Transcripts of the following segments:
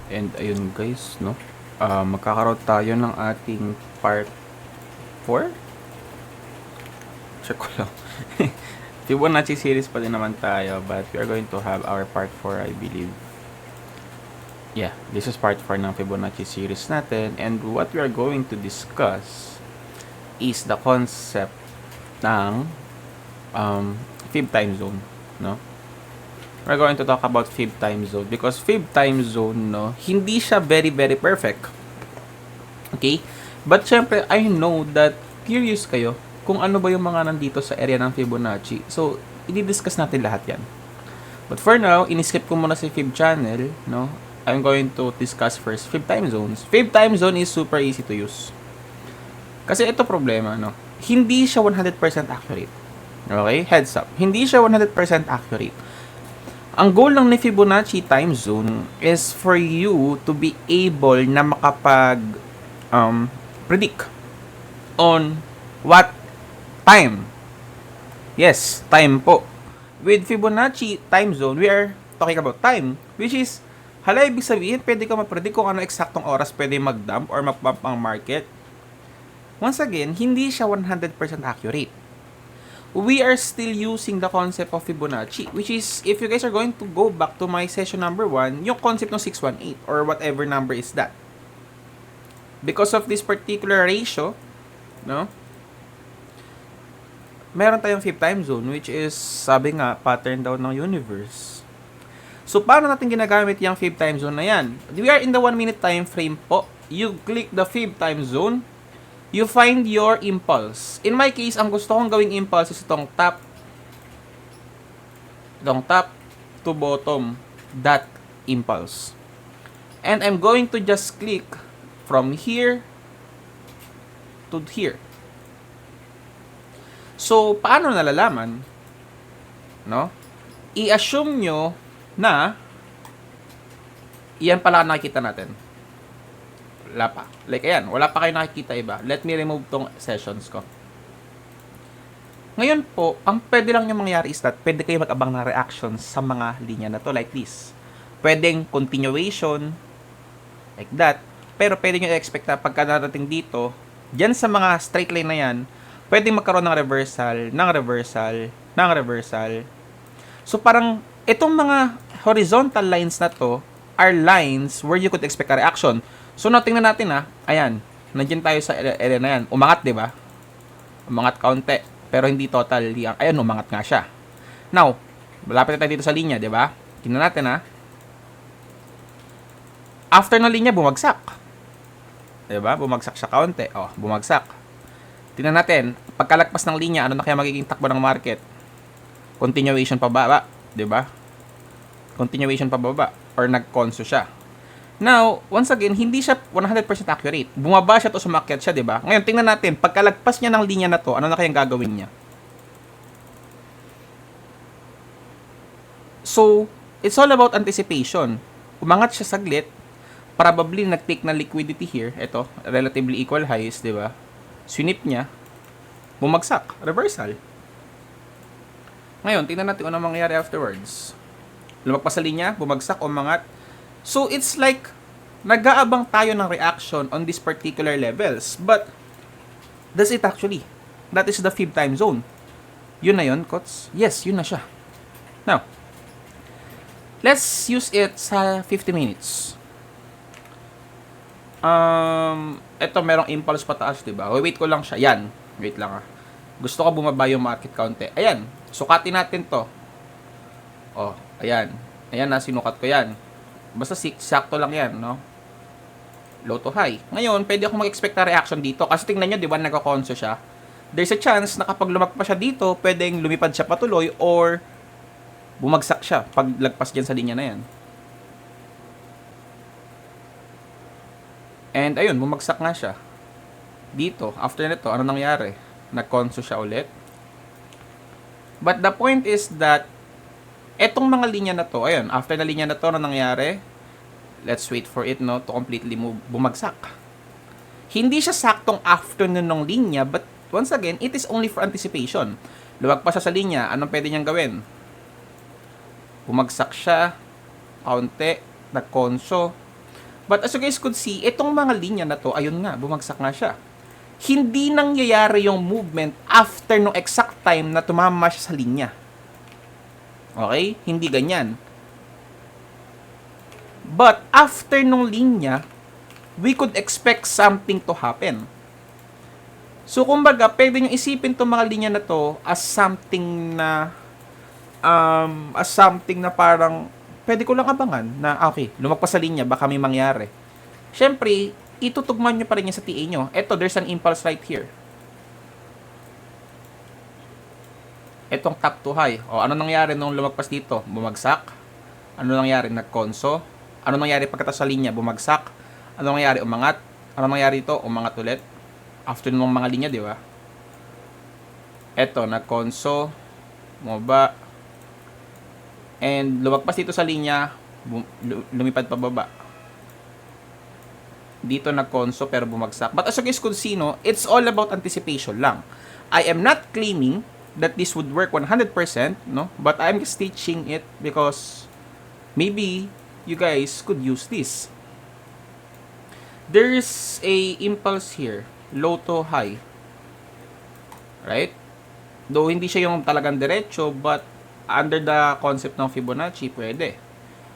And ayun guys, no? Magkakaroon tayo ng ating part 4? Check ko lang. Fibonacci series pa din naman tayo, but we are going to have our part 4, I believe. Yeah, this is part 4 ng Fibonacci series natin, and what we are going to discuss is the concept ng Fib time zone, no? We're going to talk about Fib time zone because Fib time zone, no, hindi siya very perfect. Okay? But syempre, I know that curious kayo kung ano ba yung mga nandito sa area ng Fibonacci. So, i-discuss natin lahat yan. But for now, in-skip ko muna si Fib channel, no? I'm going to discuss first Fib time zones. Fib time zone is super easy to use. Kasi ito problema, no? Hindi siya 100% accurate. Okay? Heads up. Hindi siya 100% accurate. Ang goal lang ni Fibonacci time zone is for you to be able na makapag predict on what time. Yes, time po. With Fibonacci time zone, we are talking about time, which is, hala, ibig sabihin, pwede ka ma-predict kung ano eksaktong oras pwede mag-dump or mag-pump ang market. Once again, hindi siya 100% accurate. We are still using the concept of Fibonacci, which is, if you guys are going to go back to my session number 1, yung concept ng 618 or whatever number is that. Because of this particular ratio, no, meron tayong Fib time zone, which is, sabi nga, pattern daw ng universe. So, paano natin ginagamit yung Fib time zone na yan? We are in the 1 minute time frame po. You click the Fib time zone, you find your impulse. In my case, ang gusto kong gawing impulse is itong top to bottom, that impulse. And I'm going to just click from here to here. So, paano nalalaman? No? I-assume nyo na iyan pala nakikita natin. Wala pa. Like, ayan. Wala pa kayo nakikita iba. Let me remove tong sessions ko. Ngayon po, ang pwede lang yung mangyari is that pwede kayo mag-abang ng reactions sa mga linya na to like this. Pwedeng continuation, like that. Pero pwede nyo i-expect na pagka narating dito, dyan sa mga straight line na yan, pwedeng magkaroon ng reversal. So, parang, itong mga horizontal lines na to are lines where you could expect a reaction. So, tingnan natin ayan, nandiyan tayo sa area na yan. Umangat, di ba? Umangat kaunti, pero hindi totally. Ayan, umangat nga siya. Now, malapit na tayo dito sa linya, di ba? Tingnan natin After ng linya, bumagsak. Di ba? Bumagsak siya kaunti. Oh, bumagsak. Tingnan natin, pagkalagpas ng linya, ano na kaya magiging takbo ng market? Continuation pababa, di ba? Continuation pababa, or nag-conso siya. Now, once again, hindi siya 100% accurate. Bumaba siya to sumakyat siya, di ba? Ngayon, tingnan natin, pagkalagpas niya ng linya na to, ano na kayang gagawin niya? So, it's all about anticipation. Umangat siya saglit, probably nag-take na liquidity here, ito, relatively equal highs, di ba? Swinip niya, bumagsak, reversal. Ngayon, tingnan natin ano mangyayari afterwards. Lumagpas sa linya, bumagsak, umangat. So, it's like, nag-aabang tayo ng reaction on these particular levels. But, does it actually? That is the Fib time zone. Yun na yun, Kots? Yes, yun na siya. Now, let's use it sa 50 minutes. Ito, merong impulse pataas, diba? Wait ko lang siya. Yan. Wait lang Gusto ko bumaba yung market count Ayan. Sukatin natin to. Oh, ayan. Ayan sinukat ko yan. Basta sakto lang yan, no? Low to high. Ngayon, pwede ako mag-expect na reaction dito. Kasi tingnan nyo, di ba, nagko-conso siya. There's a chance na kapag lumagpas siya dito, pwedeng lumipad siya patuloy or bumagsak siya pag lagpas dyan sa linya na yan. And ayun, bumagsak nga siya. Dito, after nito, ano nangyari? Nag-conso siya ulit. But the point is that etong mga linya na to, ayun, after na linya na to, ano nangyari? Let's wait for it, no, to completely bumagsak. Hindi siya saktong after ng linya, but once again, it is only for anticipation. Luwag pa siya sa linya, anong pwede niyang gawin? Bumagsak siya, kaunti, nag-conso. But as you guys could see, itong mga linya na to, ayun nga, bumagsak nga siya. Hindi nangyayari yung movement after no exact time na tumama siya sa linya. Okay? Hindi ganyan. But after nung linya, we could expect something to happen. So, kumbaga, pwede nyo isipin itong mga linya na to as something na parang pwede ko lang abangan na, okay, lumagpas sa linya, baka may mangyari. Siyempre, itutugman nyo pa rin yan sa TA nyo. Eto, there's an impulse right here. Etong top to high. O, ano nangyari nung lumagpas dito? Bumagsak. Ano nangyari? Nagkonso. Ano nangyari pagkatapos sa linya? Bumagsak. Ano nangyari? Umangat. Ano nangyari ito? Umangat ulit. After nung mga linya, di ba? Eto, nagkonso. Bumaba. And lumagpas dito sa linya, lumipad pababa. Dito nagkonso pero bumagsak. But as you guys could see, no, it's all about anticipation lang. I am not claiming that this would work 100%, no? But I'm just teaching it because maybe you guys could use this. There's a impulse here, low to high. Right? Though hindi siya yung talagang diretso, but under the concept ng Fibonacci, pwede.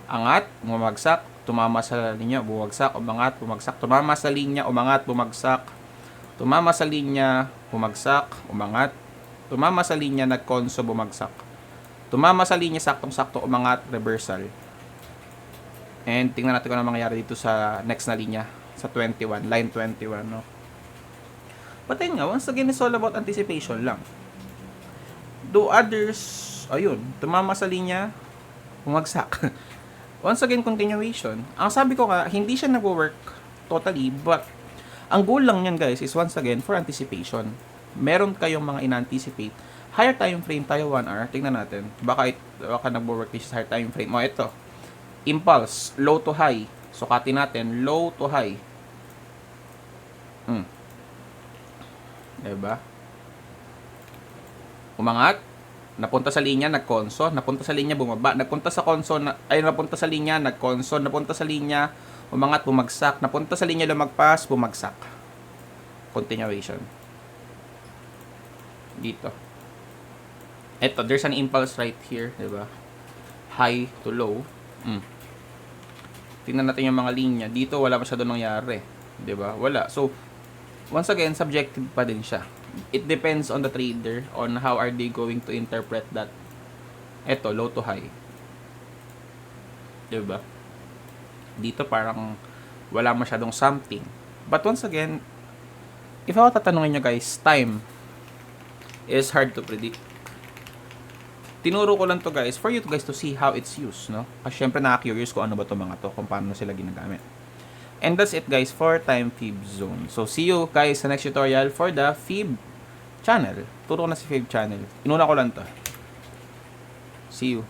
Angat, bumagsak, tumama sa linya, bumagsak, umangat, bumagsak, tumama sa linya, umangat, bumagsak, tumama sa linya, bumagsak, umangat, tumama sa linya, nagkonso, bumagsak, tumama sa linya, saktong-sakto, umangat, reversal. And tingnan natin kung ano mangyayari dito sa next na linya, sa 21, line 21, no? But ayun nga, once again, it's all about anticipation lang. Do others, ayun, tumama sa linya, bumagsak. Once again, continuation. Ang sabi ko nga, hindi siya nag-work totally, but ang goal lang yan, guys, is once again, for anticipation. Meron kayong mga in-anticipate. Higher time frame tayo, 1 hour. Tingnan natin. Baka nag-work this higher time frame. O, ito. Impulse, low to high. Sukatin natin, low to high. Diba? Umangat, napunta sa linya, nagkonso, napunta sa linya, bumaba, napunta sa konso, napunta sa linya, nagkonso, napunta sa linya, umangat, bumagsak, napunta sa linya, lumagpas, bumagsak. Continuation. Dito. Eto, there's an impulse right here, diba? High to low. Tingnan natin yung mga linya. Dito, wala masyado nangyari. Diba? Wala. So, once again, subjective pa din siya. It depends on the trader on how are they going to interpret that. Eto, low to high. Diba? Dito parang wala masyadong something. But once again, if ako tatanungin nyo guys, time is hard to predict. Tinuro ko lang to guys for you guys to see how it's used, no? Kasi syempre nakaka-curious ko ano ba to mga to, kung paano sila ginagamit. And that's it guys for time Fib zone. So see you guys sa next tutorial for the Fib channel. Turo ko na si Fib channel. Inuna ko lang to. See you.